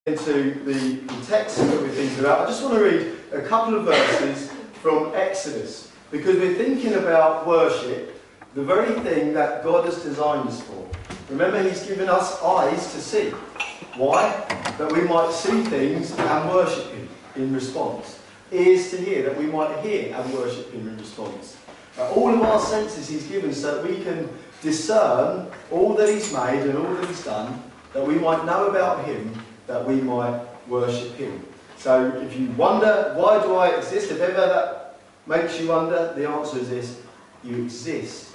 Into the text that we're thinking about, I just want to read a couple of verses from Exodus, because we're thinking about worship, the very thing that God has designed us for. Remember, He's given us eyes to see. Why? That we might see things and worship Him in response. Ears to hear, that we might hear and worship Him in response. All of our senses He's given so that we can discern all that He's made and all that He's done, that we might know about Him, that we might worship Him. So if you wonder, why do I exist? If ever that makes you wonder, the answer is this: you exist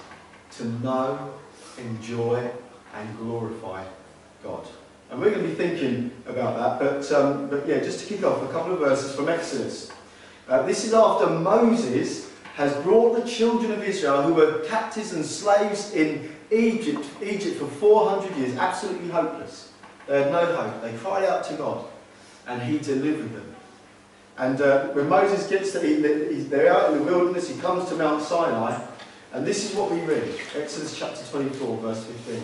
to know, enjoy and glorify God. And we're going to be thinking about that, but yeah, just to kick off, a couple of verses from Exodus. This is after Moses has brought the children of Israel, who were captives and slaves in Egypt for 400 years, absolutely hopeless. They had no hope. They cried out to God, and He delivered them. And when Moses gets to, they're out in the wilderness, he comes to Mount Sinai, and this is what we read, Exodus chapter 24, verse 15.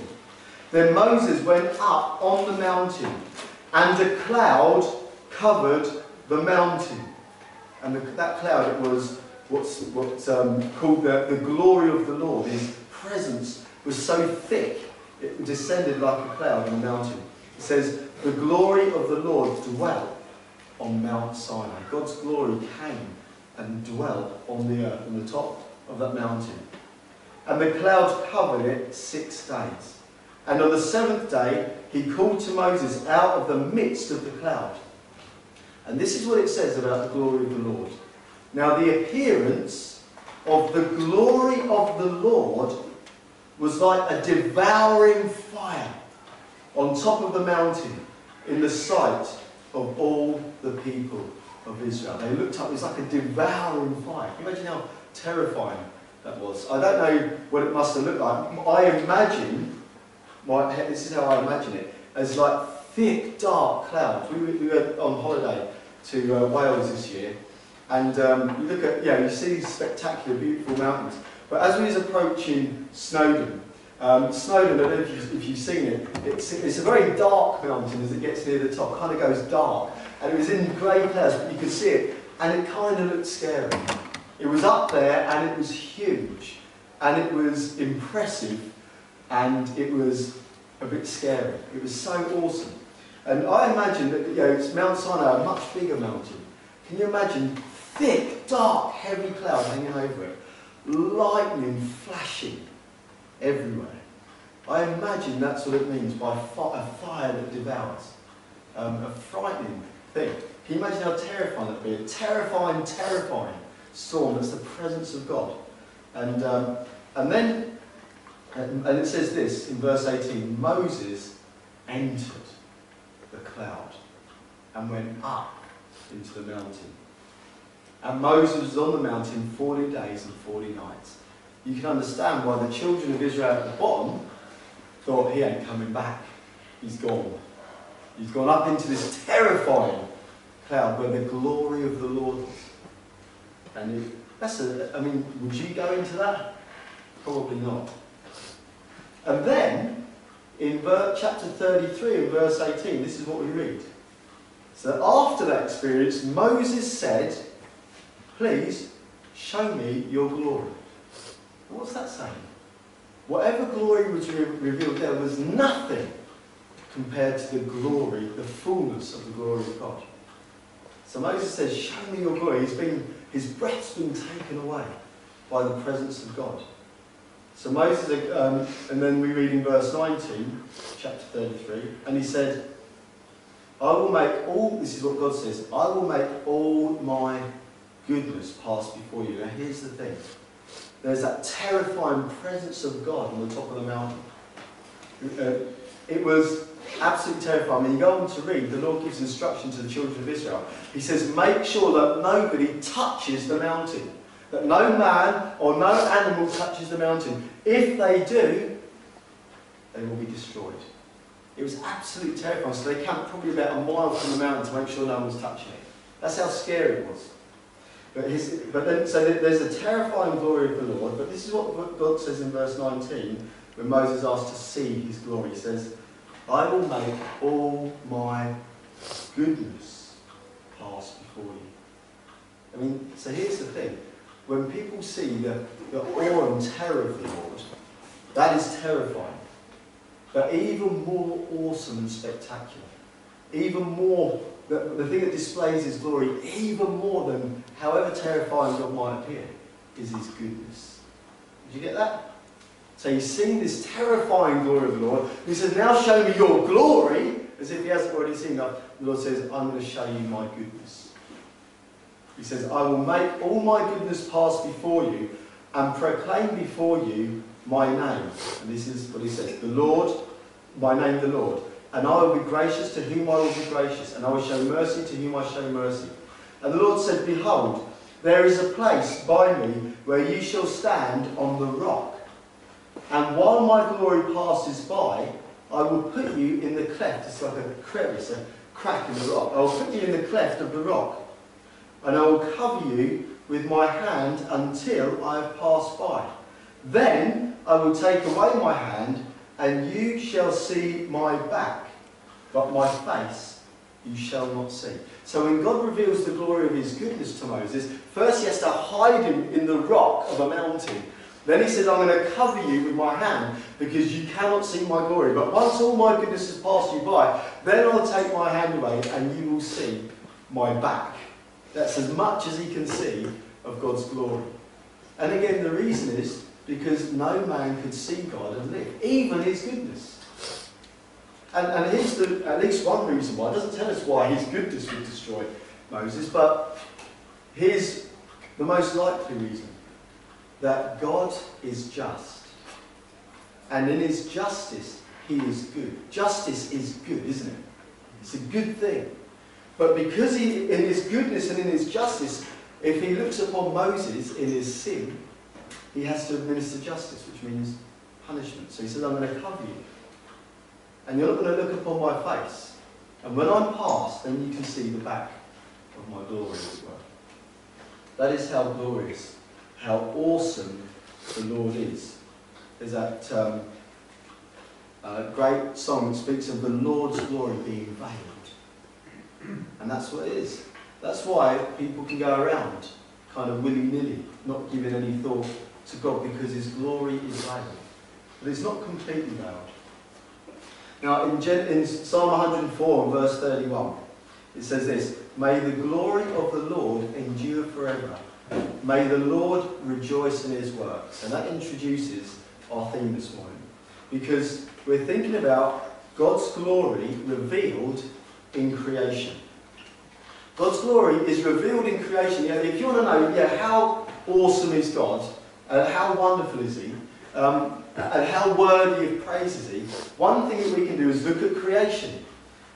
Then Moses went up on the mountain, and a cloud covered the mountain. And that cloud, it was what's called the glory of the Lord. His presence was so thick, it descended like a cloud on the mountain. It says, the glory of the Lord dwelt on Mount Sinai. God's glory came and dwelt on the earth, on the top of that mountain. And the cloud covered it 6 days. And on the 7th day, He called to Moses out of the midst of the cloud. And this is what it says about the glory of the Lord. Now the appearance of the glory of the Lord was like a devouring fire on top of the mountain in the sight of all the people of Israel. They looked up, it was like a devouring fire. Can you imagine how terrifying that was? I don't know what it must have looked like. I imagine, this is how I imagine it, as like thick, dark clouds. We went on holiday to Wales this year, and you look at, you see these spectacular, beautiful mountains. But as we was approaching Snowdon, I don't know if you've seen it, it's a very dark mountain as it gets near the top, kind of goes dark. And it was in grey clouds, but you could see it, and it kind of looked scary. It was up there, and it was huge, and it was impressive, and it was a bit scary. It was so awesome. And I imagine that, it's Mount Sinai, a much bigger mountain. Can you imagine thick, dark, heavy clouds hanging over it, lightning flashing everywhere? I imagine that's what it means by a fire that devours. A frightening thing. Can you imagine how terrifying that would be? A terrifying, terrifying storm. That's the presence of God. And it says this in verse 18, Moses entered the cloud and went up into the mountain. And Moses was on the mountain 40 days and 40 nights. You can understand why the children of Israel at the bottom thought, he ain't coming back. He's gone. He's gone up into this terrifying cloud where the glory of the Lord was. And would you go into that? Probably not. And then, in chapter 33 and verse 18, this is what we read. So after that experience, Moses said, please show me your glory. What's that saying? Whatever glory was revealed there was nothing compared to the glory, the fullness of the glory of God. So Moses says, show me your glory. His breath's been taken away by the presence of God. So Moses, and then we read in verse 19, chapter 33, and he said, I will make all, this is what God says, I will make all my goodness pass before you. Now here's the thing. There's that terrifying presence of God on the top of the mountain. It was absolutely terrifying. When you go on to read, the Lord gives instruction to the children of Israel. He says, make sure that nobody touches the mountain. That no man or no animal touches the mountain. If they do, they will be destroyed. It was absolutely terrifying. So they camped probably about a mile from the mountain to make sure no one was touching it. That's how scary it was. So there's a terrifying glory of the Lord, but this is what God says in verse 19, when Moses asked to see His glory. He says, I will make all my goodness pass before you. I mean, so here's the thing. When people see the awe and terror of the Lord, that is terrifying. But even more awesome and spectacular, even more, the thing that displays his glory, even more than however terrifying God might appear, is his goodness. Did you get that? So he's seen this terrifying glory of the Lord. He says, now show me your glory, as if he hasn't already seen that. The Lord says, I'm going to show you my goodness. He says, I will make all my goodness pass before you and proclaim before you my name. And this is what he says, the Lord, my name the Lord. And I will be gracious to whom I will be gracious, and I will show mercy to whom I show mercy. And the Lord said, behold, there is a place by me where you shall stand on the rock. And while my glory passes by, I will put you in the cleft. It's like a crevice, a crack in the rock. I will put you in the cleft of the rock. And I will cover you with my hand until I have passed by. Then I will take away my hand, and you shall see my back, but my face you shall not see. So when God reveals the glory of his goodness to Moses, first he has to hide him in the rock of a mountain. Then he says, I'm going to cover you with my hand, because you cannot see my glory. But once all my goodness has passed you by, then I'll take my hand away, and you will see my back. That's as much as he can see of God's glory. And again, the reason is because no man could see God and live, even his goodness. And here's at least one reason why. It doesn't tell us why his goodness would destroy Moses, but here's the most likely reason. That God is just. And in his justice, he is good. Justice is good, isn't it? It's a good thing. But because in his goodness and in his justice, if he looks upon Moses in his sin, he has to administer justice, which means punishment. So he says, I'm going to cover you. And you're not going to look upon my face. And when I'm past, then you can see the back of my glory as well. That is how glorious, how awesome the Lord is. There's that great song that speaks of the Lord's glory being veiled. And that's what it is. That's why people can go around kind of willy-nilly, not giving any thought to God, because his glory is veiled. But it's not completely veiled. Now in Psalm 104 and verse 31, it says this, may the glory of the Lord endure forever. May the Lord rejoice in his works. And that introduces our theme this morning. Because we're thinking about God's glory revealed in creation. God's glory is revealed in creation. If you want to know how awesome is God, and how wonderful is he, and how worthy of praise is he, one thing that we can do is look at creation.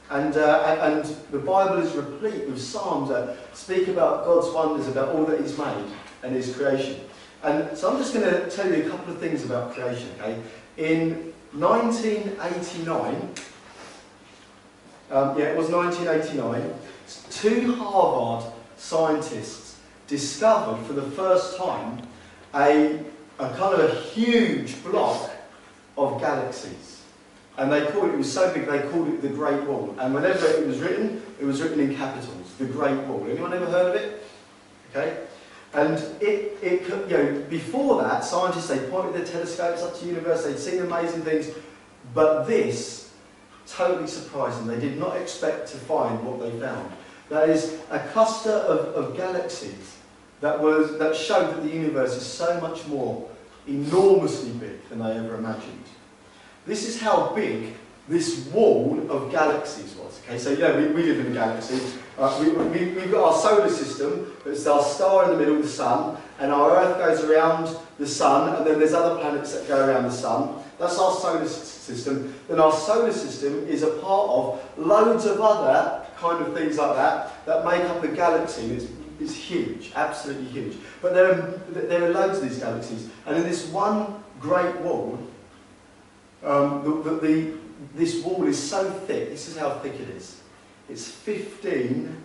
And the Bible is replete with psalms that speak about God's wonders, about all that he's made and his creation. And so I'm just going to tell you a couple of things about creation. Okay? In 1989, it was 1989, two Harvard scientists discovered for the first time a kind of a huge block of galaxies. And they called it was so big they called it the Great Wall. And whenever it was written in capitals, the Great Wall. Anyone ever heard of it? Okay? And before that, scientists, they pointed their telescopes up to the universe, they'd seen amazing things, but this totally surprised them. They did not expect to find what they found. That is a cluster of galaxies that showed that the universe is so much more enormously big than they ever imagined. This is how big this wall of galaxies was. Okay, so we live in a galaxy. We've got our solar system. It's our star in the middle, the sun, and our Earth goes around the sun, and then there's other planets that go around the sun. That's our solar system. Then our solar system is a part of loads of other kind of things like that make up a galaxy. It's huge, absolutely huge. But there are loads of these galaxies, and in this one great wall, this wall is so thick. This is how thick it is. It's 15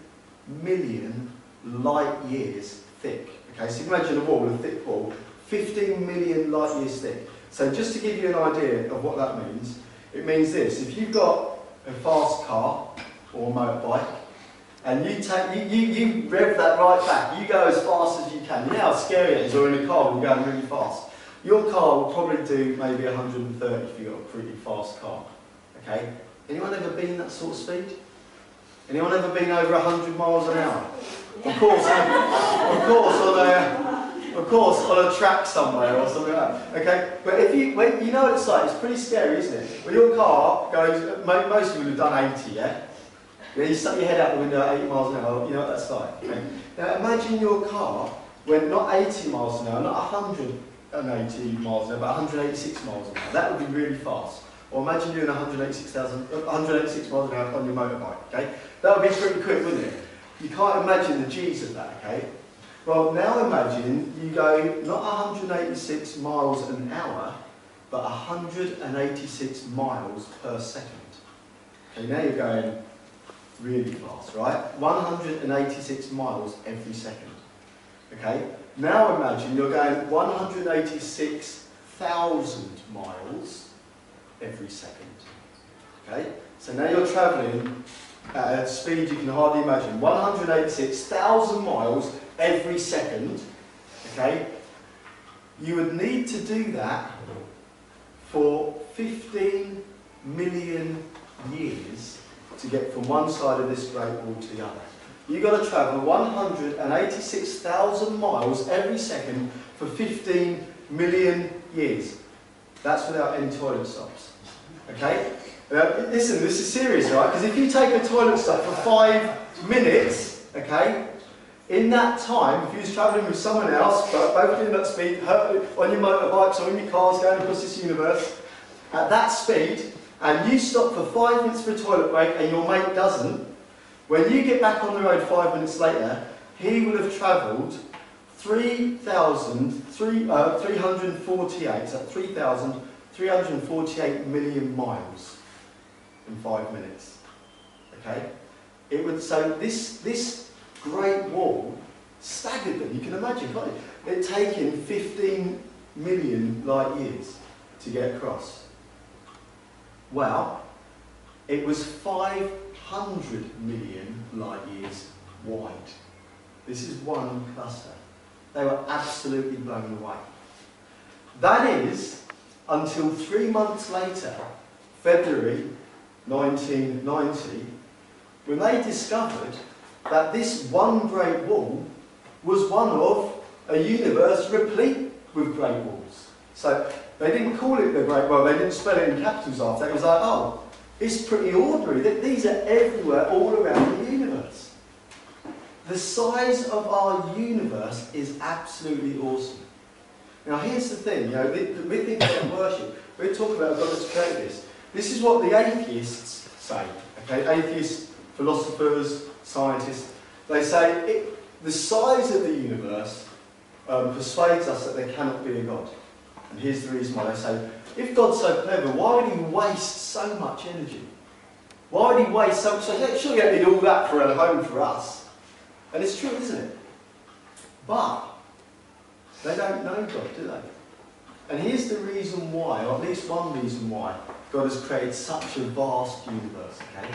million light years thick. Okay, so imagine a wall, a thick wall, 15 million light years thick. So just to give you an idea of what that means, it means this. If you've got a fast car or a motorbike, and you rev that right back. You go as fast as you can. You know how scary it is, or in a car when you're going really fast. Your car will probably do maybe 130 if you've got a pretty fast car. Okay? Anyone ever been that sort of speed? Anyone ever been over 100 miles an hour? Of course, on a track somewhere or something like that. Okay, but when you know what it's like, it's pretty scary, isn't it? When your car goes, most of you would have done 80, yeah? Yeah, you stuck your head out the window at 80 miles an hour. You know what that's like. Okay? Now imagine your car went not 80 miles an hour, not 180 miles an hour, but 186 miles an hour. That would be really fast. Or imagine doing 186 miles an hour on your motorbike. Okay, that would be pretty quick, wouldn't it? You can't imagine the G's of that, okay? Well, now imagine you go not 186 miles an hour, but 186 miles per second. Okay, now you're going really fast, right? 186 miles every second. Okay, now imagine you're going 186,000 miles every second. Okay, so now you're travelling at a speed you can hardly imagine, 186,000 miles every second, okay? You would need to do that for 15 million years to get from one side of this Great Wall to the other. You've got to travel 186,000 miles every second for 15 million years. That's without any toilet stops, okay? Listen, this is serious, right? Because if you take a toilet stop for 5 minutes, okay, in that time, if you was travelling with someone else, but both doing that speed, on your motorbikes or in your cars going across this universe, at that speed, and you stop for 5 minutes for a toilet break and your mate doesn't, when you get back on the road 5 minutes later, he will have travelled 3,348 million miles in 5 minutes. Okay? It would, so this Great Wall staggered them. You can imagine, can't you? It taken 15 million light years to get across. Well, it was 500 million light years wide. This is one cluster. They were absolutely blown away. That is until 3 months later, February 1990, when they discovered that this one Great Wall was one of a universe replete with Great Walls. So they didn't call it the Great Wall, they didn't spell it in capitals after. It was like, oh, it's pretty ordinary. These are everywhere, all around the universe. The size of our universe is absolutely awesome. Now here's the thing, you know, we think about worship, we talk about God has created this. This is what the atheists say, okay? Atheists, philosophers, scientists, they say the size of the universe persuades us that there cannot be a God. And here's the reason why. They say, if God's so clever, why would he waste so much energy? Why would he waste so much? Surely you don't need all that for a home for us. And it's true, isn't it? But they don't know God, do they? And here's the reason why, or at least one reason why, God has created such a vast universe, okay?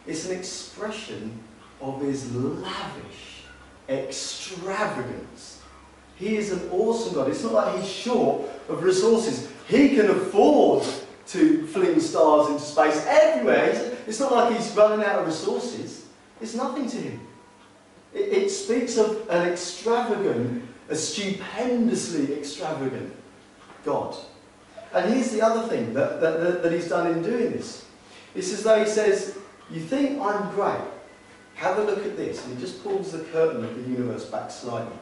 It's an expression of his lavish extravagance. He is an awesome God. It's not like he's short of resources. He can afford to fling stars into space everywhere. It's not like he's running out of resources. It's nothing to him. It speaks of an extravagant, a stupendously extravagant God. And here's the other thing that he's done in doing this. It's as though he says, you think I'm great? Have a look at this. And he just pulls the curtain of the universe back slightly.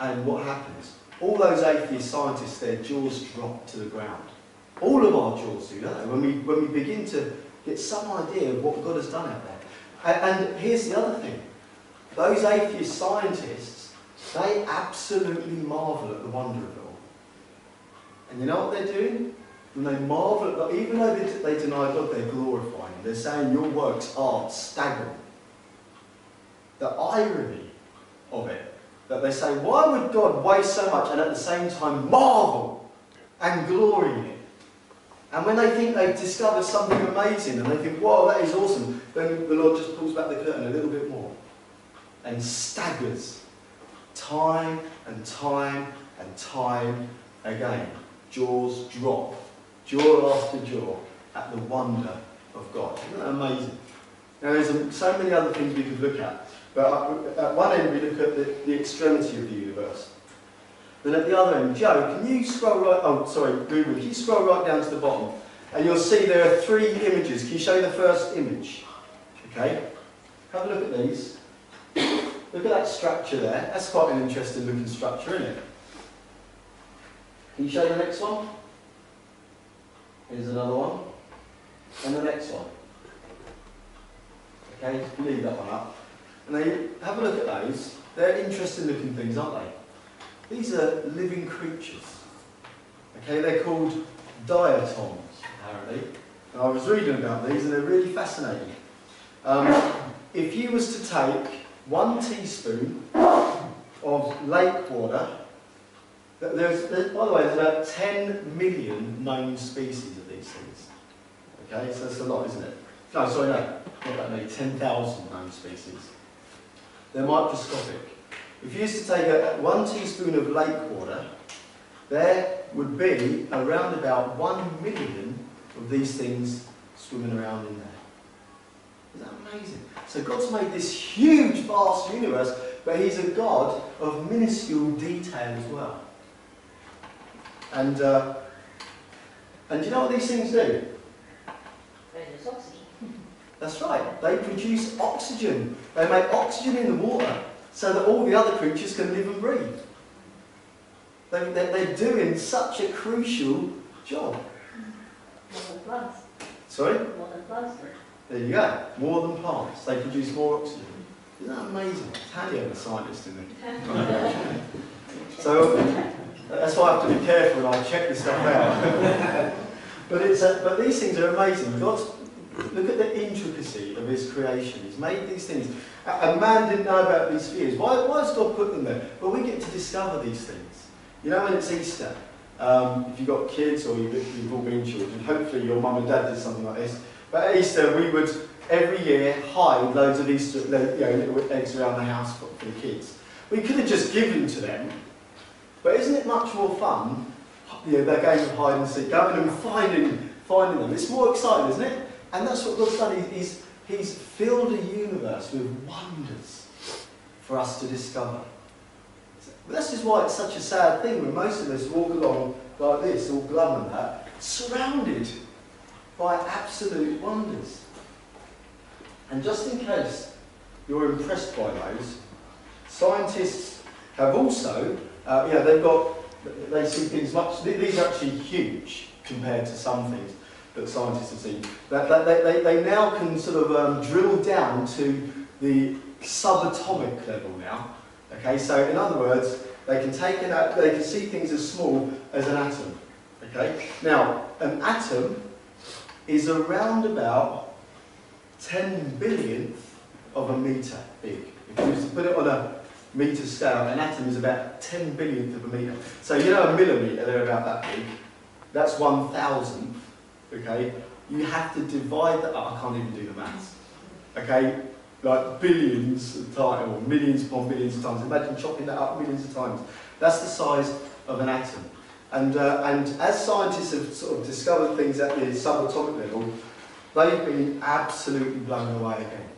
And what happens? All those atheist scientists, their jaws drop to the ground. All of our jaws do, don't they? When we begin to get some idea of what God has done out there. And here's the other thing. Those atheist scientists, they absolutely marvel at the wonder of it all. And you know what they're doing? When they marvel at God, even though they deny God, they're glorifying him. They're saying your works are staggering. The irony of it, that they say, why would God waste so much and at the same time marvel and glory in it? And when they think they've discovered something amazing and they think, whoa, that is awesome, then the Lord just pulls back the curtain a little bit more and staggers time and time and time again. Jaws drop, jaw after jaw, at the wonder of God. Isn't that amazing? Now there's so many other things we could look at, but at one end we look at the extremity of the universe. Then at the other end, Joe, can you scroll right, oh sorry, Google, can you scroll right down to the bottom? And you'll see there are 3 images. Can you show the first image? Okay, have a look at these. Look at that structure there. That's quite an interesting looking structure, isn't it? Can you show the next one? Here's another one. And the next one. Okay, leave that one up. And they have a look at those. They're interesting looking things, aren't they? These are living creatures. Okay, they're called diatoms, apparently. And I was reading about these and they're really fascinating. If you was to take 1 teaspoon of lake water, there's, by the way, there's about 10 million known species of these things. Okay, so that's a lot, isn't it? No, sorry, no, not that many, 10,000 known species. They're microscopic. If you used to take 1 teaspoon of lake water, there would be around about 1 million of these things swimming around in there. Isn't that amazing? So God's made this huge, vast universe, but He's a God of minuscule detail as well. And you know what these things do? Produce oxygen. That's right. They produce oxygen. They make oxygen in the water so that all the other creatures can live and breathe. They're doing such a crucial job. More than plants. Sorry? More than plants do. There you go. More than plants. They produce more oxygen. Isn't that amazing? Tanya, the scientist, isn't it? So that's why I have to be careful when I check this stuff out. But these things are amazing. God's, look at the intricacy of His creation. He's made these things. And man didn't know about these spheres. Why has God put them there? Well, we get to discover these things. You know, when it's Easter, if you've got kids or you've all been children, hopefully your mum and dad did something like this. But at Easter, we would every year hide loads of Easter, little eggs around the house for the kids. We could have just given to them, but isn't it much more fun? That game of hide and seek, going and finding them. It's more exciting, isn't it? And that's what God's done. He's filled a universe with wonders for us to discover. But that's just why it's such a sad thing when most of us walk along like this, all glum and that, surrounded by absolute wonders. And just in case you're impressed by those, scientists have also, they see things much, these are actually huge compared to some things that scientists have seen. They now can sort of drill down to the subatomic level now. Okay, so in other words, they can see things as small as an atom. Okay, now an atom is around about 10 billionth of a metre big. If you was to put it on a metre scale, an atom is about 10 billionth of a metre. So you know a millimetre, they're about that big. That's 1,000th. Okay, you have to divide that up. I can't even do the maths. Okay, like billions of times, or millions upon millions of times. Imagine chopping that up millions of times. That's the size of an atom. And as scientists have sort of discovered things at the subatomic level, they've been absolutely blown away again.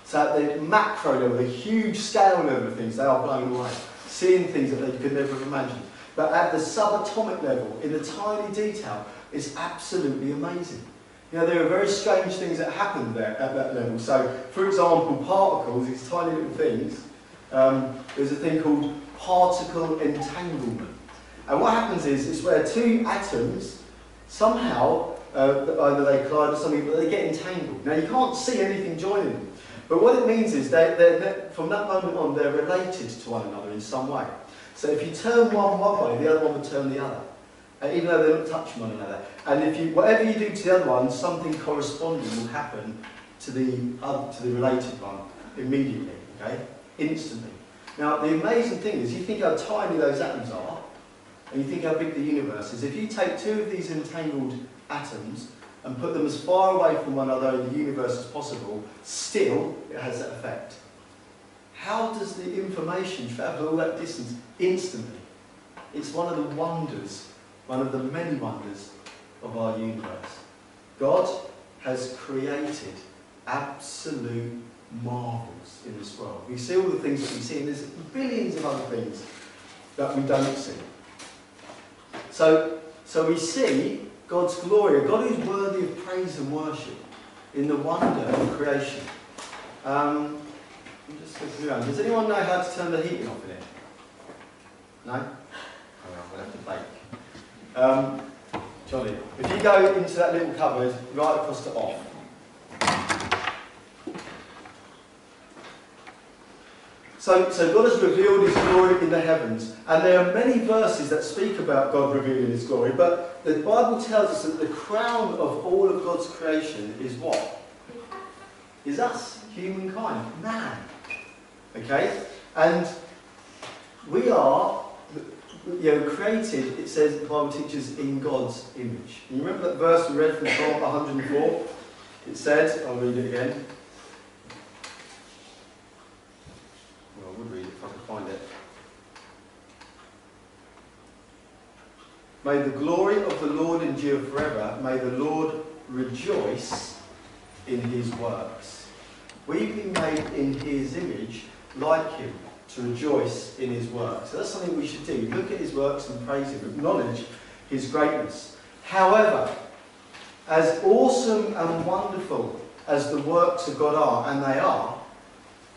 So at the macro level, the huge scale level of things, they are blown away, seeing things that they could never have imagined. But at the subatomic level, in the tiny detail, it's absolutely amazing. You know, there are very strange things that happen there at that level. So, for example, particles, these tiny little things, there's a thing called particle entanglement. And what happens is, it's where 2 atoms, somehow, either they collide or something, but they get entangled. Now, you can't see anything joining them. But what it means is, from that moment on, they're related to one another in some way. So if you turn one way, the other one will turn the other. Even though they're not touching one another. And whatever you do to the other one, something corresponding will happen to the related one immediately, okay? Instantly. Now, the amazing thing is, you think how tiny those atoms are, and you think how big the universe is. If you take 2 of these entangled atoms and put them as far away from one another in the universe as possible, still it has that effect. How does the information travel all that distance instantly? It's one of the wonders, one of the many wonders of our universe. God has created absolute marvels in this world. We see all the things that we see, and there's billions of other things that we don't see. So we see God's glory, a God who's worthy of praise and worship in the wonder of creation. I'm just looking around. Does anyone know how to turn the heating off in it? No? Oh, well, we'll have to bake. Johnny, if you go into that little cupboard right across the off. So God has revealed his glory in the heavens, and there are many verses that speak about God revealing his glory, but the Bible tells us that the crown of all of God's creation is what? Is us, humankind, man. Okay? And we are, created, it says, the Bible teaches, in God's image. You remember that verse we read from Psalm 104? It said, I'll read it again. I would read it if I could find it. May the glory of the Lord endure forever. May the Lord rejoice in his works. We've been made in his image, like him, to rejoice in his works. So that's something we should do. Look at his works and praise him, acknowledge his greatness. However, as awesome and wonderful as the works of God are, and they are,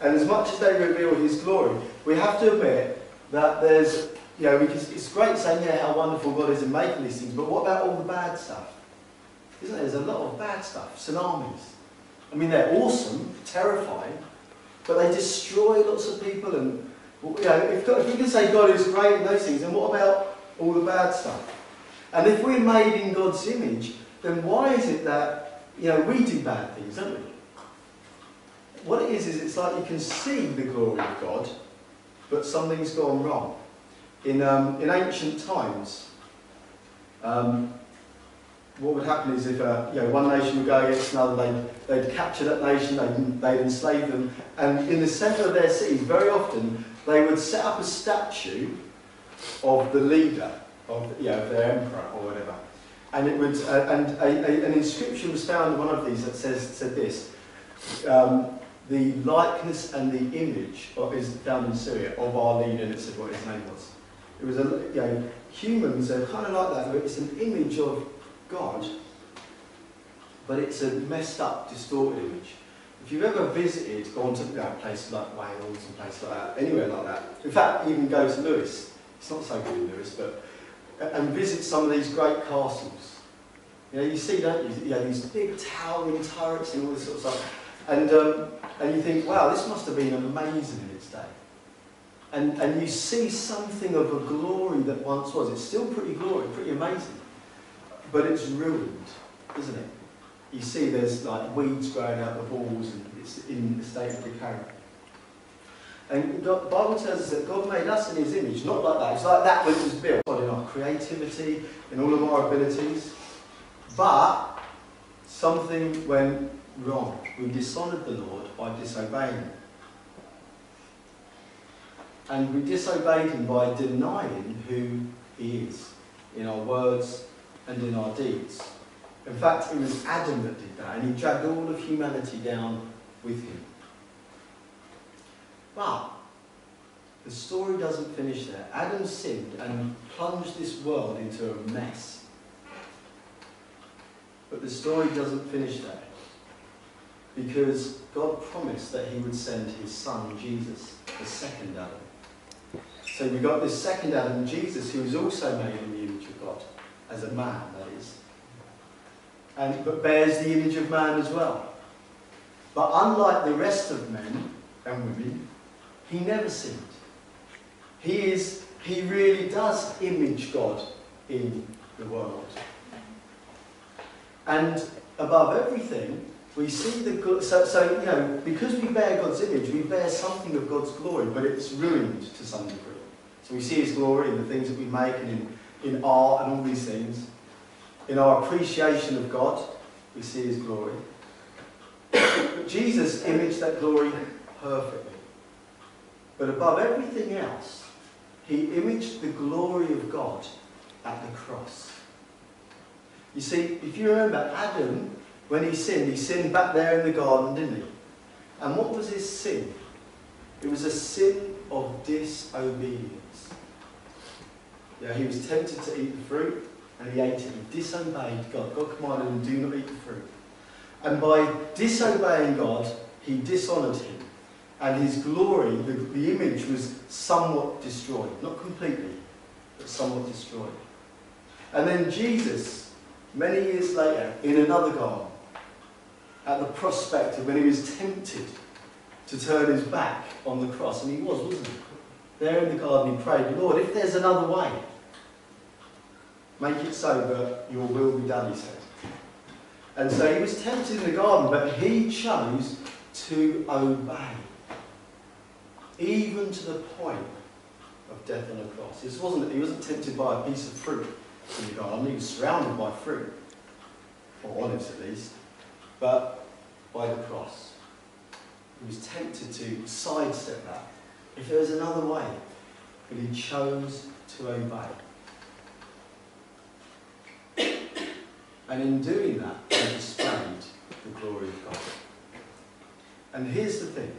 and as much as they reveal his glory, we have to admit that there's, because it's great saying, how wonderful God is in making these things, but what about all the bad stuff? Isn't there? There's a lot of bad stuff, tsunamis. I mean, they're awesome, terrifying, but they destroy lots of people. And if we can say God is great in those things, then what about all the bad stuff? And if we're made in God's image, then why is it that we do bad things, don't we? What it is it's like you can see the glory of God, but something's gone wrong. In ancient times, what would happen is if one nation would go against another, they'd capture that nation, they'd enslave them, and in the centre of their cities, very often, they would set up a statue of the leader, of their emperor or whatever. And it would, an inscription was found in one of these that said this. The likeness and the image is found in Syria of our leader, and it said what his name was. It was humans are kind of like that, but it's an image of God, but it's a messed up, distorted image. If you've ever visited, gone to places like Wales and places like that, anywhere like that, in fact, even go to Lewis, it's not so good in Lewis, but and visit some of these great castles. You see, don't you? These big towering turrets and all this sort of stuff. And you think, wow, this must have been amazing in its day. And you see something of a glory that once was. It's still pretty glorious, pretty amazing. But it's ruined, isn't it? You see there's like weeds growing out the walls and it's in a state of decay. And the Bible tells us that God made us in his image, not like that. It's like that which was built in our creativity, in all of our abilities. But something went wrong. We dishonoured the Lord by disobeying him. And we disobeyed him by denying who he is in our words and in our deeds. In fact, it was Adam that did that, and he dragged all of humanity down with him. But the story doesn't finish there. Adam sinned and plunged this world into a mess. But the story doesn't finish there, because God promised that he would send his son, Jesus, the second Adam. So we've got this second Adam, Jesus, who was also made in the image of God, as a man, that is. But bears the image of man as well. But unlike the rest of men and women, he never sinned. He really does image God in the world. And above everything, we see the good. So because we bear God's image, we bear something of God's glory, but it's ruined to some degree. So we see his glory in the things that we make and in art and all these things. In our appreciation of God, we see his glory. But Jesus imaged that glory perfectly. But above everything else, he imaged the glory of God at the cross. You see, if you remember, Adam, when he sinned back there in the garden, didn't he? And what was his sin? It was a sin of disobedience. Yeah, he was tempted to eat the fruit, and he ate it. He disobeyed God. God commanded him, do not eat the fruit. And by disobeying God, he dishonoured him. And his glory, the image, was somewhat destroyed. Not completely, but somewhat destroyed. And then Jesus, many years later, in another garden, at the prospect of when he was tempted to turn his back on the cross, and he was, wasn't he? There in the garden he prayed, Lord, if there's another way, make it so that your will be done, he said. And so he was tempted in the garden, but he chose to obey. Even to the point of death on the cross. He wasn't tempted by a piece of fruit in the garden. He was surrounded by fruit, or olives at least, but by the cross. He was tempted to sidestep that. If there was another way, but he chose to obey. And in doing that, he displayed the glory of God. And here's the thing.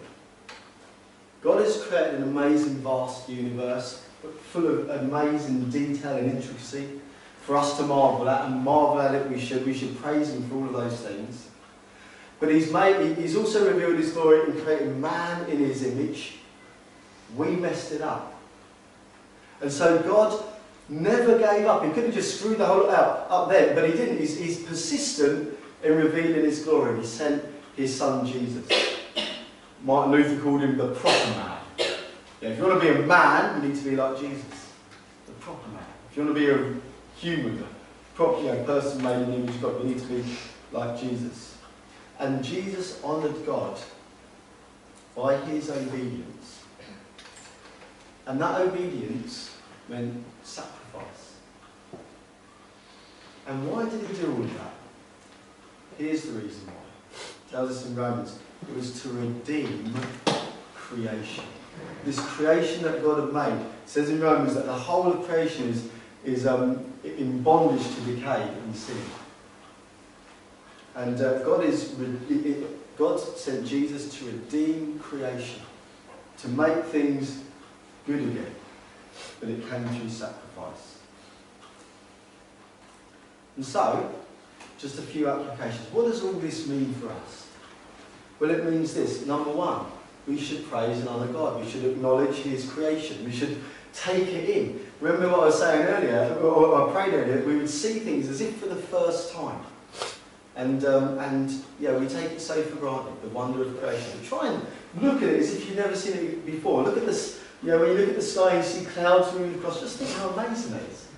God has created an amazing, vast universe, full of amazing detail and intricacy for us to marvel at, and marvel at it we should praise him for all of those things. But he's also revealed his glory in creating man in his image. We messed it up. And so God never gave up. He could have just screwed the whole lot up then, but he didn't. He's persistent in revealing his glory. He sent his son Jesus. Martin Luther called him the proper man. Yeah, if you want to be a man, you need to be like Jesus. The proper man. If you want to be a human, a proper person made in the image of God, you need to be like Jesus. And Jesus honoured God by his obedience. And that obedience meant sacrifice. And why did he do all of that? Here's the reason why. It tells us in Romans. It was to redeem creation. This creation that God had made. It says in Romans that the whole of creation is in bondage to decay and sin. And God sent Jesus to redeem creation, to make things good again. But it came through sacrifice. And so, just a few applications. What does all this mean for us? Well, it means this. Number one, we should praise and honour God. We should acknowledge his creation. We should take it in. Remember what I was saying earlier, or I prayed earlier, we would see things as if for the first time. And we take it so for granted, the wonder of creation. We try and look at it as if you've never seen it before. Look at this, when you look at the sky and you see clouds moving across, just think how amazing it is.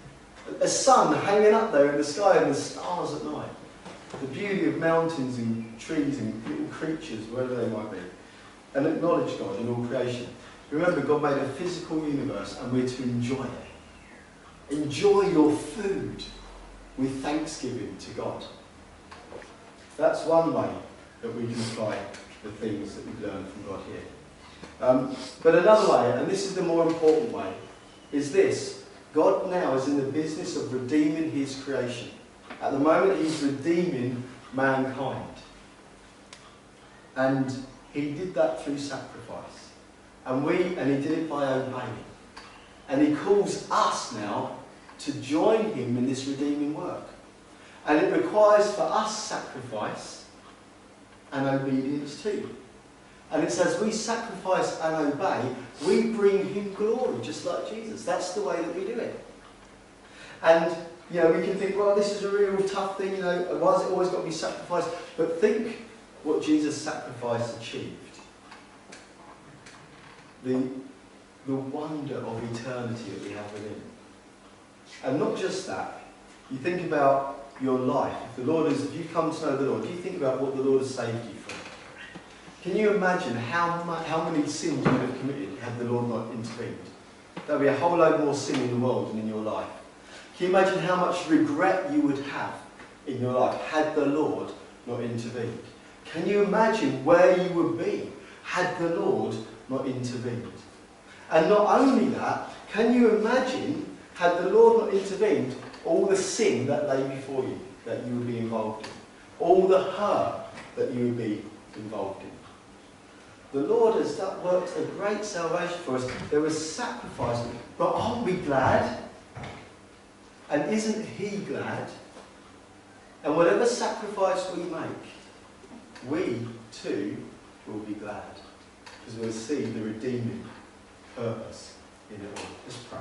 A sun hanging up there in the sky and the stars at night. The beauty of mountains and trees and little creatures, wherever they might be. And acknowledge God in all creation. Remember, God made a physical universe and we're to enjoy it. Enjoy your food with thanksgiving to God. That's one way that we can apply the things that we've learned from God here. But another way, and this is the more important way, is this. God now is in the business of redeeming his creation. At the moment, he's redeeming mankind. And he did that through sacrifice. And he did it by obeying. And he calls us now to join him in this redeeming work. And it requires for us sacrifice and obedience too. And it's as we sacrifice and obey, we bring him glory, just like Jesus. That's the way that we do it. And we can think, well, this is a real tough thing, why has it always got to be sacrificed? But think what Jesus' sacrifice achieved. The wonder of eternity that we have within. And not just that, you think about your life. If you come to know the Lord, do you think about what the Lord has saved you from? Can you imagine how many sins you would have committed had the Lord not intervened? There would be a whole load more sin in the world than in your life. Can you imagine how much regret you would have in your life had the Lord not intervened? Can you imagine where you would be had the Lord not intervened? And not only that, can you imagine, had the Lord not intervened, all the sin that lay before you, that you would be involved in? All the hurt that you would be involved in? The Lord has worked a great salvation for us. There was sacrifice. But aren't we glad? And isn't He glad? And whatever sacrifice we make, we too will be glad. Because we'll see the redeeming purpose in it all. Let's pray.